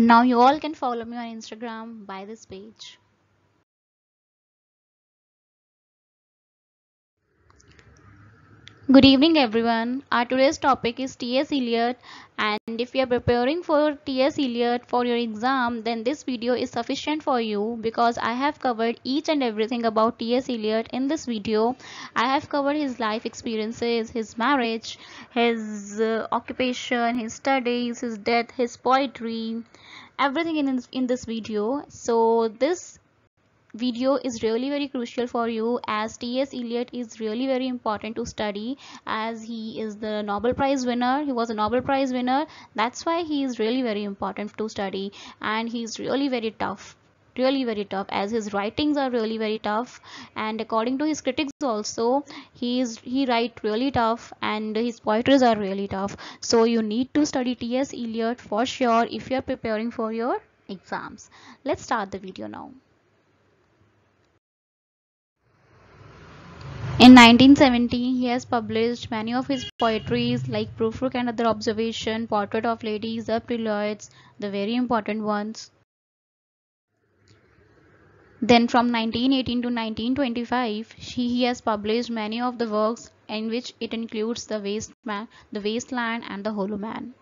Now you all can follow me on Instagram by this page. Good evening everyone. Our today's topic is T.S. Eliot, and if you are preparing for T.S. Eliot for your exam, then this video is sufficient for you because I have covered each and everything about T.S. Eliot in this video. I have covered his life experiences, his marriage, his occupation, his studies, his death, his poetry, everything in this video. So this video is really very crucial for you as T.S. Eliot is really very important to study as he is the Nobel Prize winner. He was a Nobel Prize winner. That's why he is really very important to study, and he's really very tough as his writings are really very tough, and according to his critics also he write really tough and his poetries are really tough. So you need to study T.S. Eliot for sure if you are preparing for your exams. Let's start the video now. In 1970, he has published many of his poetries like Proofread and Other Observation, Portrait of Ladies, The Preludes, the very important ones. Then from 1918 to 1925, he has published many of the works in which it includes The Wasteland and The Hollow Man.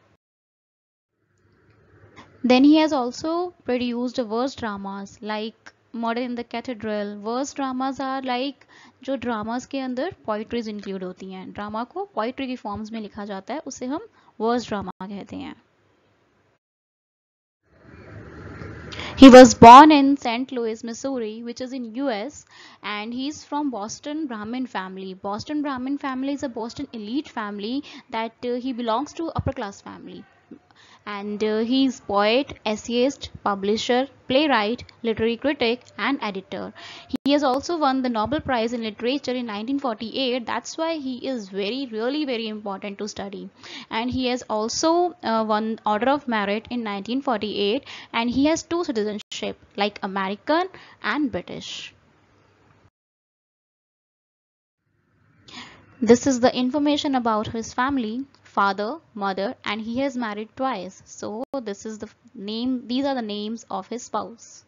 Then he has also produced verse dramas like Murder in the Cathedral. Verse dramas are like जो dramas के अंदर poetries include होती हैं. Drama को poetry की forms में लिखा जाता है, उसे हम verse drama कहते हैं. He was born in St. Louis, Missouri, which is in US, and he's from Boston Brahmin family. Boston Brahmin family is a Boston elite family that he belongs to upper class family. And he is poet, essayist, publisher, playwright, literary critic, and editor. He has also won the Nobel Prize in Literature in 1948. That's why he is really very important to study. And he has also won Order of Merit in 1948, and he has two citizenship like American and British. This is the information about his family, father, mother, and he has married twice. So this is the name, these are the names of his spouse.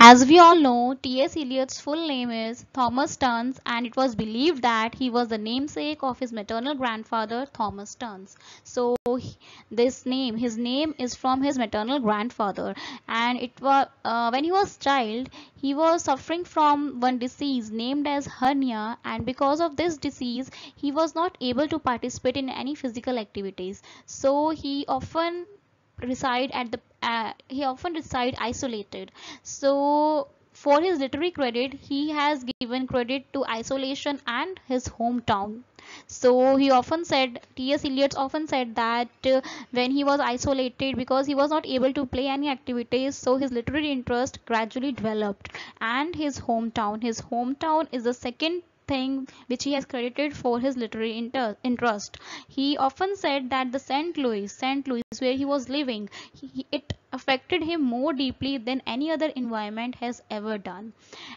As we all know, T.S. Eliot's full name is Thomas Stearns, and it was believed that he was the namesake of his maternal grandfather, Thomas Stearns. So his name is from his maternal grandfather, and it was when he was child, he was suffering from one disease named as hernia, and because of this disease, he was not able to participate in any physical activities. So he often reside isolated. So for his literary credit, he has given credit to isolation and his hometown. So T.S. Eliot often said that when he was isolated because he was not able to play any activities, so his literary interest gradually developed. And his hometown is the second thing which he has credited for his literary interest. He often said that the St. Louis where he was living, it affected him more deeply than any other environment has ever done.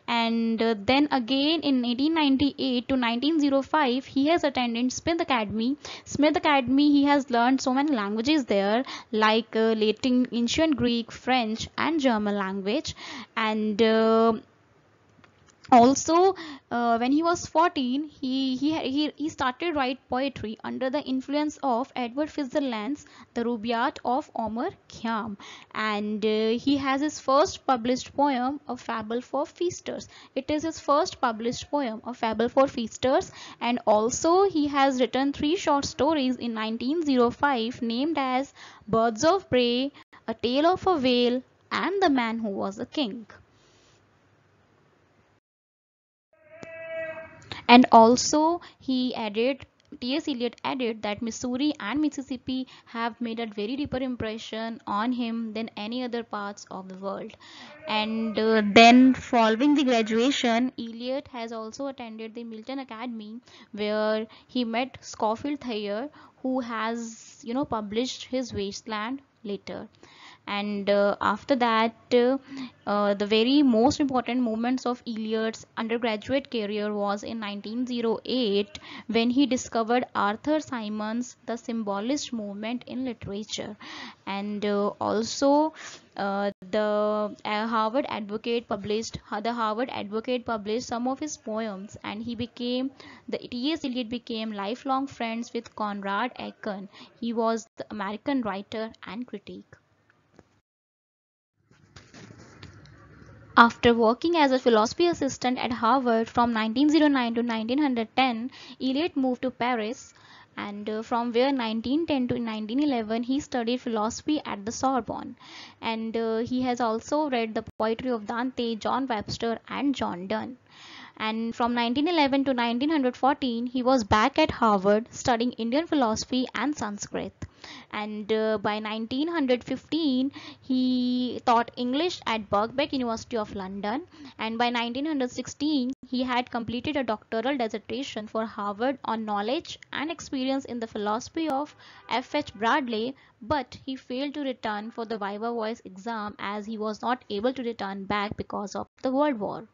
And then again in 1898 to 1905, he has attended Smith Academy. Smith Academy, he has learned so many languages there like Latin, ancient Greek, French, and German language. And also when he was 14, he started write poetry under the influence of Edward Fitzgerald's The Rubaiyat of Omar Khayyam. And he has his first published poem, A Fable for Feasters. It is his first published poem, A Fable for Feasters. And also he has written three short stories in 1905 named as Birds of Prey, A Tale of a Whale, and The Man Who Was a King. And also T.S. Eliot added that Missouri and Mississippi have made a very deeper impression on him than any other parts of the world. And then following the graduation, Eliot has also attended the Milton Academy where he met Scofield Thayer, who has published his Wasteland later. And after that, the very most important moments of Eliot's undergraduate career was in 1908 when he discovered Arthur Symons' The Symbolist Movement in Literature. And also the Harvard Advocate published some of his poems, and the T.S. Eliot became lifelong friends with Conrad Aiken. He was the American writer and critic. After working as a philosophy assistant at Harvard from 1909 to 1910, Eliot moved to Paris, and from where 1910 to 1911 he studied philosophy at the Sorbonne. And he has also read the poetry of Dante, John Webster, and John Donne. And from 1911 to 1914 he was back at Harvard studying Indian philosophy and Sanskrit. And by 1915 he taught English at Birkbeck University of London, and by 1916 he had completed a doctoral dissertation for Harvard on knowledge and experience in the philosophy of F.H. Bradley, but he failed to return for the Viva Voice exam as he was not able to return back because of the World War.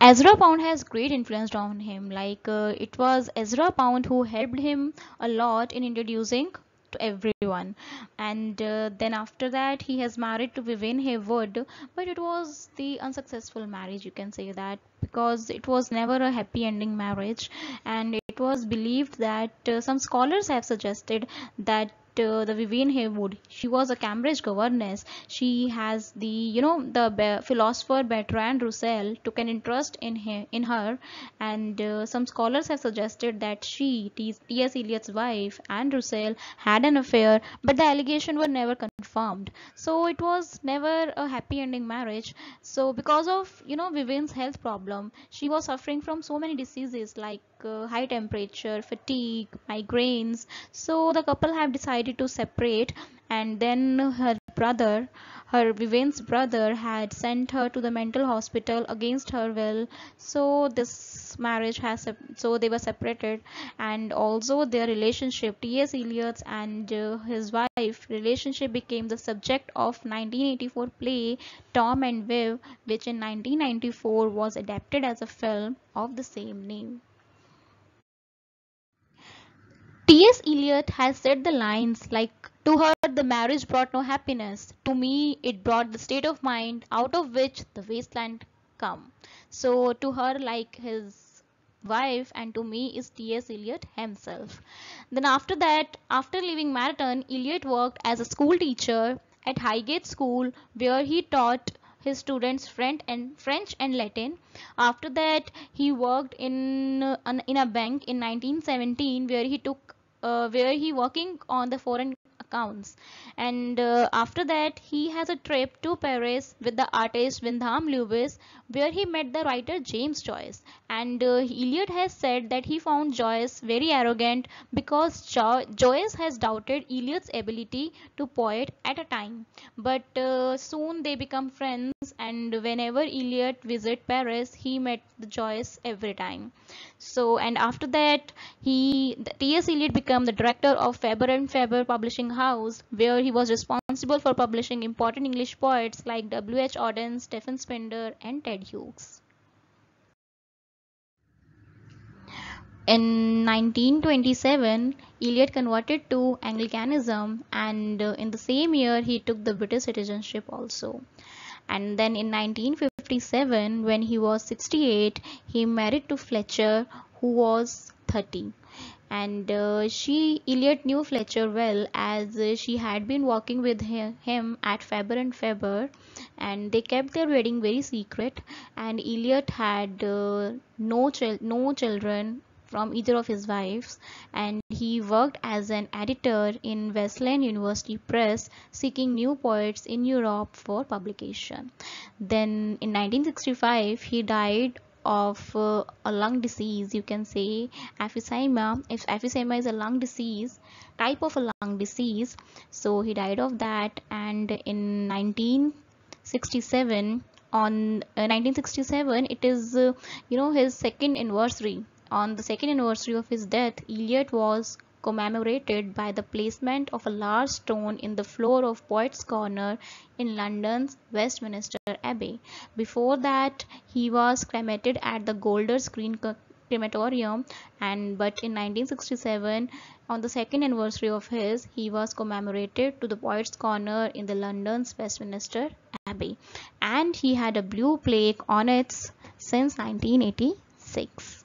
Ezra Pound has great influence on him. Like it was Ezra Pound who helped him a lot in introducing to everyone. And then after that, he has married to Vivienne Haywood, but it was the unsuccessful marriage. You can say that because it was never a happy ending marriage, and it was believed that some scholars have suggested that the Vivienne Haywood, she was a Cambridge governess. She has the philosopher Bertrand Russell took an interest in her, and some scholars have suggested that T.S. Eliot's wife, and Russell had an affair, but the allegation were never confirmed. So it was never a happy ending marriage. So because of Vivienne's health problem, she was suffering from so many diseases like high temperature, fatigue, migraines. So the couple have decided to separate, and then her Vivienne's brother had sent her to the mental hospital against her will. So this marriage so they were separated, and also their relationship, T.S. Eliot's and his wife relationship, became the subject of 1984 play Tom and Viv, which in 1994 was adapted as a film of the same name. T.S. Eliot has said the lines like, "To her, the marriage brought no happiness. To me, it brought the state of mind out of which the wasteland come." So, to her, like his wife, and to me is T.S. Eliot himself. Then, after that, after leaving Marathon, Eliot worked as a school teacher at Highgate School, where he taught his students French and Latin. After that, he worked in a bank in 1917, where he working on the foreign accounts. And after that, he has a trip to Paris with the artist Wyndham Lewis, where he met the writer James Joyce. And Eliot has said that he found Joyce very arrogant because Joyce has doubted Eliot's ability to poet at a time. But soon they become friends, and whenever Eliot visit Paris, he met the Joyce every time. So, and after that, T.S. Eliot became the director of Faber and Faber Publishing House, where he was responsible for publishing important English poets like W.H. Auden, Stephen Spender, and Ted Hughes. In 1927, Eliot converted to Anglicanism, and in the same year he took the British citizenship also. And then in 1957, when he was 68, he married to Fletcher, who was 30. And Eliot knew Fletcher well, as she had been working with him at Faber and Faber, and they kept their wedding very secret. And Eliot had no children from either of his wives, and he worked as an editor in Wesleyan University Press, seeking new poets in Europe for publication. Then in 1965 he died of a lung disease, you can say emphysema. If emphysema is a lung disease, type of a lung disease, so he died of that. And in 1967, on 1967, it is his second anniversary. On the second anniversary of his death, Eliot was commemorated by the placement of a large stone in the floor of Poets' Corner in London's Westminster Abbey. Before that, he was cremated at the Golders Green crematorium, and but in 1967, on the second anniversary of his, he was commemorated to the Poets' Corner in the London's Westminster Abbey, and he had a blue plaque on it since 1986.